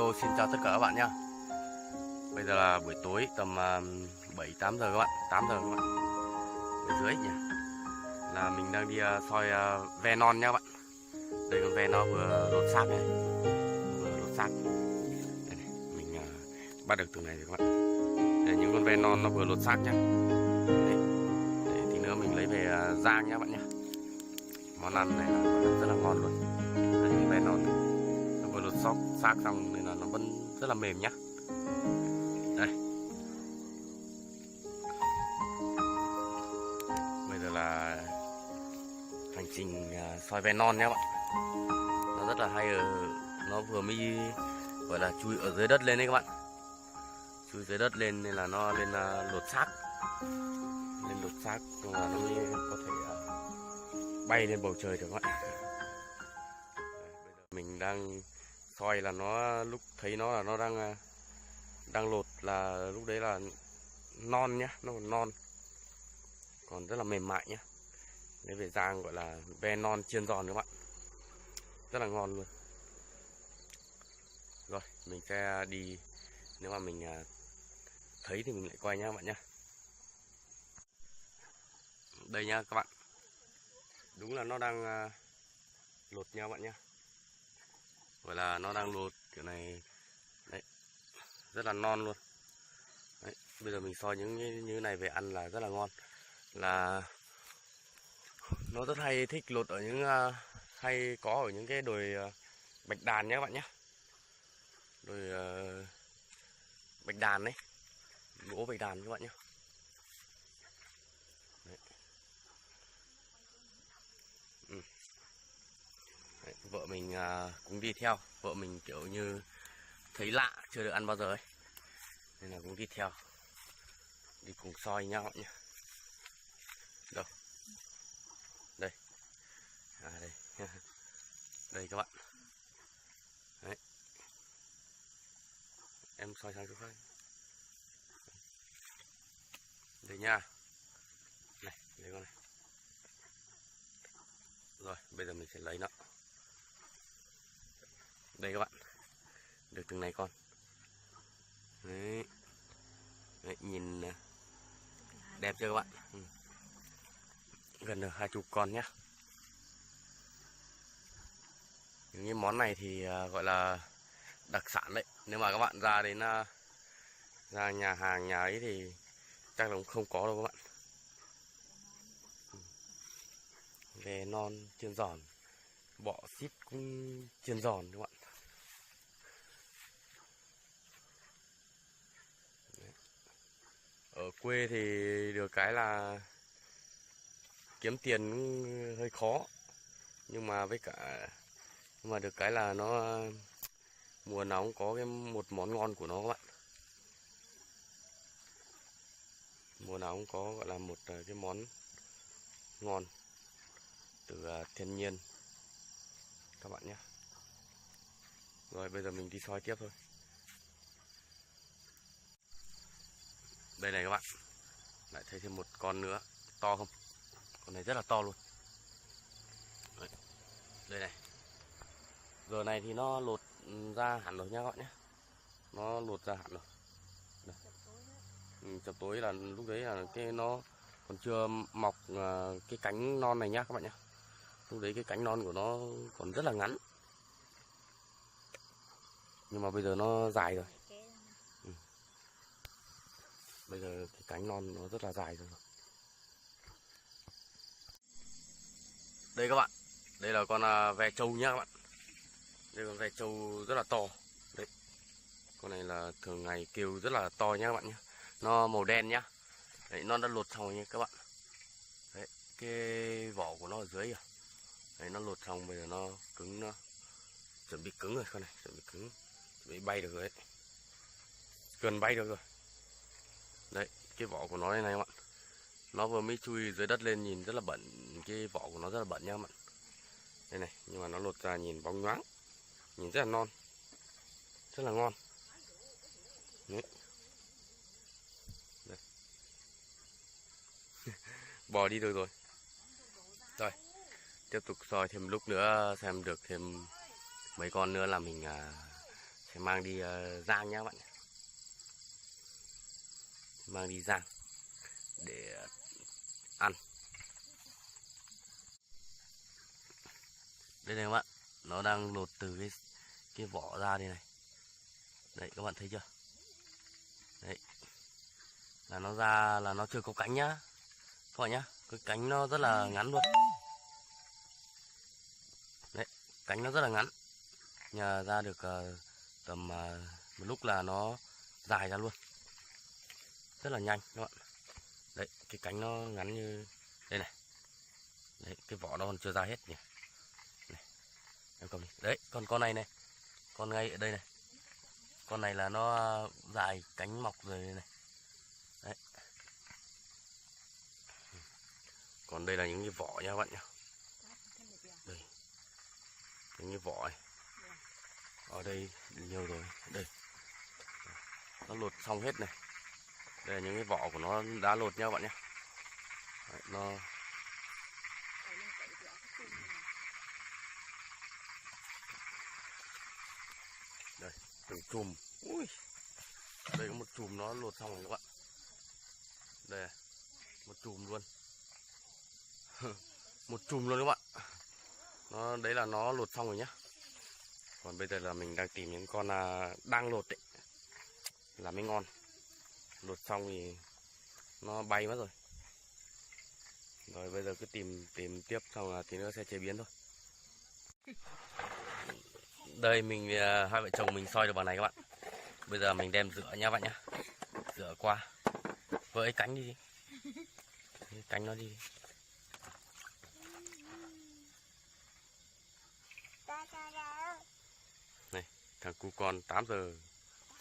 Hello, xin chào tất cả các bạn nhé. Bây giờ là buổi tối tầm 7-8 giờ các bạn, 8 giờ các bạn. Ở dưới nhỉ. Là mình đang đi soi ve non nhá các bạn. Đây con ve nó vừa lột xác này, vừa lột xác. Đây này, mình bắt được từ này rồi các bạn. Đây là những con ve non nó vừa lột xác nhá. Đấy. Để tí nữa mình lấy về rang nhá các bạn nhé. Món ăn này là rất là ngon luôn. Đây những ve non này. Nó vừa lột xác xong nên là nó vẫn rất là mềm nhá. Đây. Bây giờ là hành trình soi ve non nhé các bạn. Nó rất là hay, nó vừa mới gọi là chui ở dưới đất lên đấy các bạn. Chui dưới đất lên nên là nó lên lột xác. Lên lột xác xong là nó mới có thể bay lên bầu trời được các bạn. Đây, bây giờ mình đang soi là nó, lúc thấy nó là nó đang lột là lúc đấy là non nhá, nó còn non, còn rất là mềm mại nhá. Lấy về rang gọi là ve non chiên giòn các bạn, rất là ngon luôn. Rồi mình sẽ đi, nếu mà mình thấy thì mình lại quay nhá các bạn nhá. Đây nhá các bạn, đúng là nó đang lột nha các bạn nhá, gọi là nó đang lột kiểu này đấy, rất là non luôn đấy. Bây giờ mình soi những như này về ăn là rất là ngon, là nó rất hay thích lột ở những hay có ở những cái đồi bạch đàn nhé các bạn nhé. Đồi bạch đàn đấy, gỗ bạch đàn các bạn nhé. Đấy. Ừ. Đấy, vợ mình cũng đi theo, vợ mình kiểu như thấy lạ chưa được ăn bao giờ ấy, nên là cũng đi theo, đi cùng soi nhau các bạn nhé. Đâu đây, đây đây các bạn. Đấy. Em soi sang chỗ khác đây nha, này đây con này. Rồi bây giờ mình sẽ lấy nó, đây các bạn, được từng này con đấy. Đấy, nhìn đẹp chưa các bạn. Ừ. Gần được 20 con nhé. Những cái món này thì gọi là đặc sản đấy, nếu mà các bạn ra đến ra nhà hàng nhà ấy thì chắc là cũng không có đâu các bạn. Ve non chiên giòn, bọ xít cũng chiên giòn các bạn. Đấy. Ở quê thì được cái là kiếm tiền cũng hơi khó, nhưng mà được cái là nó mùa nào cũng có một món ngon của nó các bạn. Mùa nào cũng có gọi là một cái món ngon từ thiên nhiên các bạn nhé. Rồi bây giờ mình đi soi tiếp thôi. Đây này các bạn, lại thấy thêm một con nữa, to không? Con này rất là to luôn. Đấy. Đây này, giờ này thì nó lột ra hẳn rồi nha các bạn nhé, nó lột ra hẳn rồi. Đây. Chập tối là lúc đấy là cái nó còn chưa mọc cái cánh non này nhá các bạn nhé. Lúc đấy cái cánh non của nó còn rất là ngắn, nhưng mà bây giờ nó dài rồi. Ừ. Bây giờ cái cánh non nó rất là dài rồi. Đây các bạn, đây là con ve trâu nhá các bạn. Đây con ve trâu rất là to. Đấy, con này là thường ngày kêu rất là to nhá các bạn nhé. Nó màu đen nhá. Đấy, nó đã lột xong rồi nhé các bạn. Đấy, cái vỏ của nó ở dưới à. Đấy, nó lột xong bây giờ nó cứng, nó chuẩn bị cứng rồi con này, chuẩn bị cứng, chuẩn bị bay được rồi đấy, gần bay được rồi. Đấy, cái vỏ của nó đây này các bạn, nó vừa mới chui dưới đất lên nhìn rất là bẩn, cái vỏ của nó rất là bẩn nha các bạn. Đây này, nhưng mà nó lột ra nhìn bóng nhoáng, nhìn rất là non, rất là ngon. Đấy. Đây. Bò đi được rồi. Rồi, tiếp tục soi thêm lúc nữa xem được thêm mấy con nữa là mình sẽ sẽ mang đi rang nhá các bạn. Mang đi rang để ăn. Đây này các bạn, nó đang lột từ cái vỏ ra đây này. Đấy các bạn thấy chưa? Đấy. Là nó ra là nó chưa có cánh nhá. Các bạn nhá, cái cánh nó rất là ngắn luôn. Đấy, cánh nó rất là ngắn. Nhờ ra được tầm một lúc là nó dài ra luôn. Rất là nhanh các bạn. Đấy, cái cánh nó ngắn như đây này. Đấy, cái vỏ nó còn chưa ra hết nhỉ. Này, em cầm đi. Đấy, còn con này này. Con ngay ở đây này. Con này là nó dài cánh mọc rồi này. Đấy. Còn đây là những cái vỏ nha các bạn nhá. Đây. Những cái vỏ này. Ở đây nhiều rồi. Đây. Nó lột xong hết này. Đây là những cái vỏ của nó đã lột nha các bạn nhé. Đấy, nó đây từng chùm. Ui, đây có một chùm nó lột xong rồi các bạn. Đây này. Một chùm luôn. Một chùm luôn các bạn. Nó đấy là nó lột xong rồi nhá. Còn bây giờ là mình đang tìm những con đang lột đấy là mới ngon. Lột xong thì nó bay mất rồi. Rồi bây giờ cứ tìm tiếp xong là tí nữa sẽ chế biến thôi. Đây mình hai vợ chồng mình soi được bằng này các bạn. Bây giờ mình đem rửa nha bạn nhá. Rửa qua. Với cánh đi. Cánh nó đi. Này, thằng cu con 8 giờ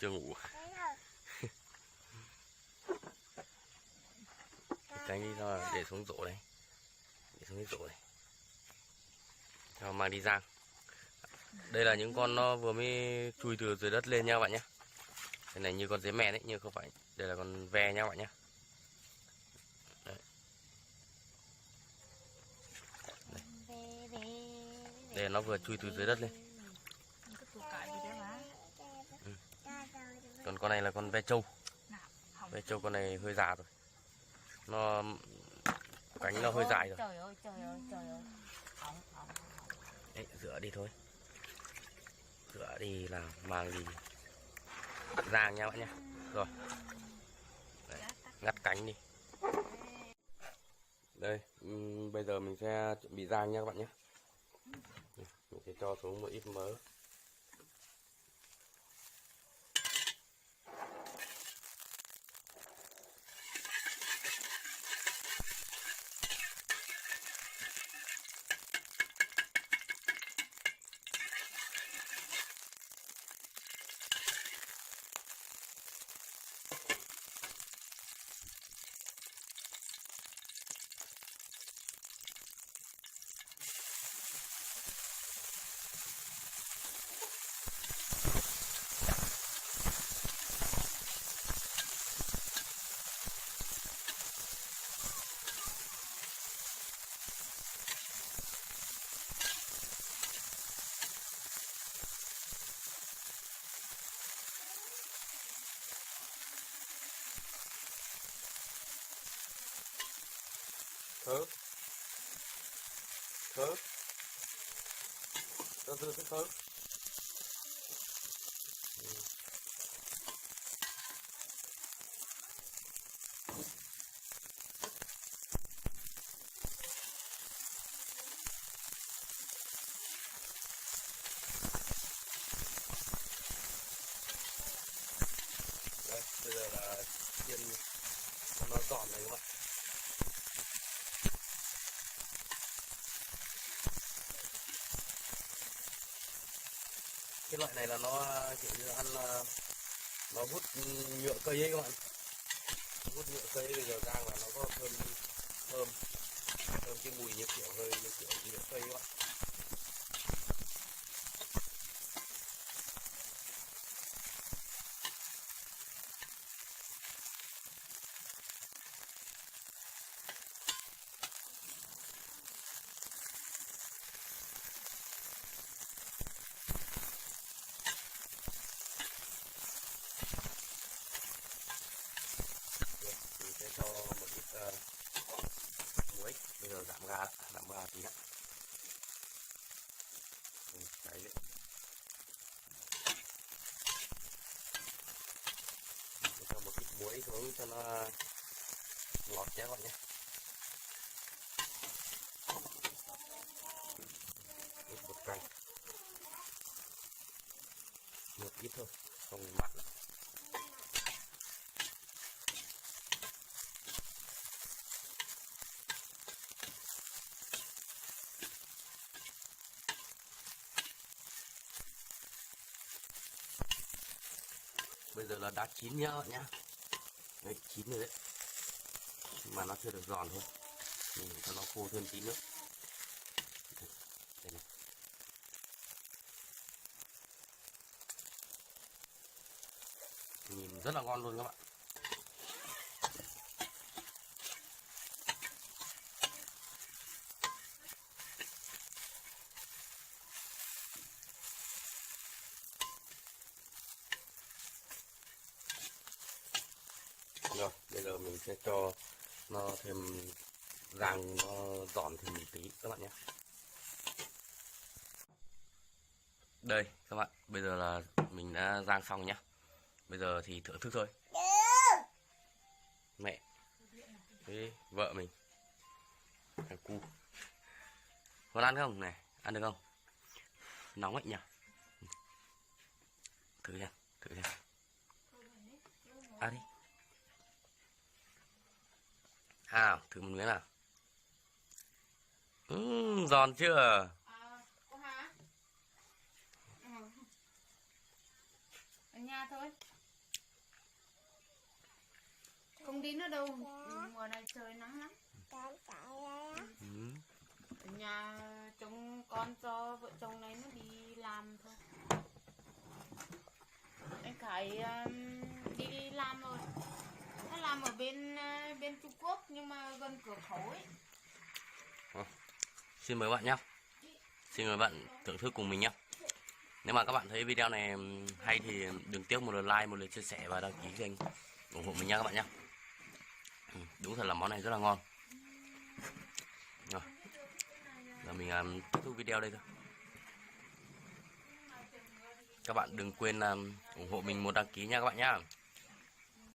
chưa ngủ. Cánh đi rồi để xuống rổ này. Để xuống cái rổ này. Cho mang đi rang. Đây là những con nó vừa mới chui từ dưới đất lên nha các bạn nhé. Cái này như con dế mèn đấy, nhưng không phải. Đây là con ve nha các bạn nhé. Đấy. Đây nó vừa chui từ dưới đất lên. Ừ. Còn con này là con ve trâu. Ve trâu con này hơi già rồi. Nó cánh nó hơi dài rồi. Trời ơi, trời ơi, trời ơi. Đấy, rửa đi thôi. Rửa đi là mang đi rang nha bạn nhé. Rồi. Đấy, ngắt cánh đi. Đây, bây giờ mình sẽ chuẩn bị rang nha các bạn nhé. Mình sẽ cho xuống một ít mỡ. Thớt. Thớt. Cho dư cái thớt. Đây, bây giờ là chiên nó giòn này các bạn. Cái loại này là nó kiểu như ăn nó hút nhựa cây ấy các bạn. Hút nhựa cây bây giờ rang là nó có thơm thơm thơm cái mùi như kiểu hơi như kiểu nhựa cây các bạn. làm gà tí ạ. Đấy đấy. Cho một ít muối xuống cho nó ngọt nhé các bạn nhé. Ít bột canh, một ít thôi, không mặn. Bây giờ là đã chín nhá các bạn nhá. Đấy, chín rồi đấy. Nhưng mà nó chưa được giòn thôi. Mình cho nó khô thêm tí nữa. Đây này. Nhìn rất là ngon luôn các bạn. Rồi, bây giờ mình sẽ cho nó thêm rang, nó giòn thêm một tí các bạn nhé. Đây các bạn, bây giờ là mình đã rang xong nhá. Bây giờ thì thưởng thức thôi. Mẹ với vợ mình, thằng cu có ăn không này, ăn được không? Nóng ấy nhỉ. Thử xem, thử xem. Ăn đi. Thử một miếng nào. Giòn chưa? Cô hả? Ở nhà thôi. Không đi nữa đâu. Mùa này trời nắng lắm. Ở nhà trông con cho vợ chồng này nó đi làm thôi. Anh Khải đi làm rồi. Nó làm ở bên Trung Quốc nhưng mà gần cửa khẩu ấy. Xin mời bạn nhé. Xin mời bạn thưởng thức cùng mình nhé. Nếu mà các bạn thấy video này hay thì đừng tiếc một lượt like, một lượt chia sẻ và đăng ký kênh ủng hộ mình nha các bạn nhé. Đúng thật là món này rất là ngon. Rồi, giờ mình kết thúc video đây thôi. Các bạn đừng quên ủng hộ mình một đăng ký nha các bạn nhé.